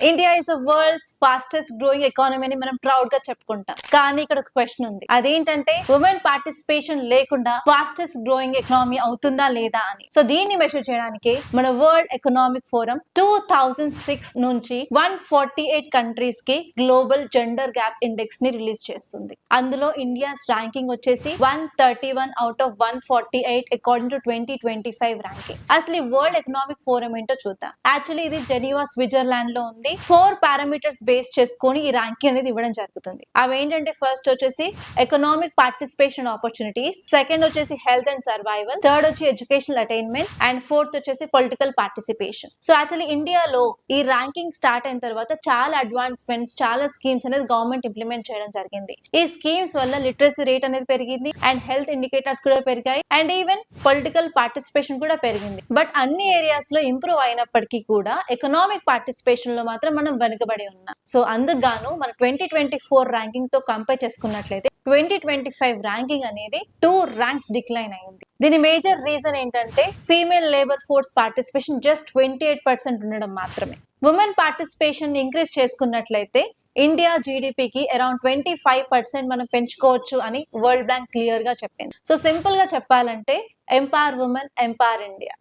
India is the world's fastest growing economy అని మనం proud గా చెప్పుకుంటాం. కానీ ఇక్కడ ఒక క్వశ్చన్ ఉంది. అదేంటంటే ఉమెన్ పార్టిసిపేషన్ లేకుండా ఫాస్టెస్ట్ గ్రోయింగ్ ఎకానమీ అవుతుందా లేదా అని. సో దీన్ని మెషర్ చేయడానికి మన వరల్డ్ ఎకనామిక్ ఫోరం 2006 నుంచి 148 కంట్రీస్ కి గ్లోబల్ జెండర్ గ్యాప్ ఇండెక్స్ ని రిలీజ్ చేస్తుంది. అందులో ఇండియాస్ ర్యాంకింగ్ వచ్చేసి 131 out of 148 according to 2025 ranking. అసలు ఈ వరల్డ్ ఎకనామిక్ ఫోరం ఏంటో చూద్దాం. యాక్చువల్లీ ఇది జెనీవా స్విట్జర్లాండ్ లో ఉంది. 4 పారామీటర్స్ బేస్ చేసుకొని ఈ ర్యాంకింగ్ అనేది ఇవ్వడం జరుగుతుంది. అవి ఏంటంటే ఫస్ట్ వచ్చేసి ఎకనామిక్ పార్టిసిపేషన్ ఆపర్చునిటీస్, సెకండ్ వచ్చేసి హెల్త్ అండ్ సర్వైవల్, థర్డ్ వచ్చి ఎడ్యుకేషనల్ అటైన్మెంట్ అండ్ ఫోర్త్ వచ్చేసి పొలిటికల్ పార్టిసిపేషన్. సో యాక్చువల్లీ ఇండియాలో ఈ ర్యాంకింగ్ స్టార్ట్ అయిన తర్వాత చాలా అడ్వాన్స్మెంట్స్, చాలా స్కీమ్స్ అనేది గవర్నమెంట్ ఇంప్లిమెంట్ చేయడం జరిగింది. ఈ స్కీమ్స్ వల్ల లిటరసీ రేట్ అనేది పెరిగింది అండ్ హెల్త్ ఇండికేటర్స్ కూడా పెరిగాయి అండ్ ఈవెన్ పొలిటికల్ పార్టిసిపేషన్ కూడా పెరిగింది. బట్ అన్ని ఏరియాస్ లో ఇంప్రూవ్ అయినప్పటికీ కూడా ఎకనామిక్ పార్టిసిపేషన్ లో మాత్రం మనం వెనుకబడి ఉన్నాం. సో అందుకు మన 2024 ర్యాంకింగ్ తో కంపేర్ చేసుకున్నట్లయితే 2025 ర్యాంకింగ్ అనేది 2 ర్యాంక్స్ డిక్లైన్ అయింది. దీని మేజర్ రీజన్ ఏంటంటే female labour force participation just 28% ఉండడం మాత్రమే. ఉమెన్ పార్టిసిపేషన్ ఇంక్రీజ్ చేసుకున్నట్లయితే ఇండియా జీడిపికి అరౌండ్ 25% మనం పెంచుకోవచ్చు అని వరల్డ్ బ్యాంక్ క్లియర్ గా చెప్పింది. సో సింపుల్ గా చెప్పాలంటే ఎంపవర్ ఉమెన్, ఎంపవర్ ఇండియా.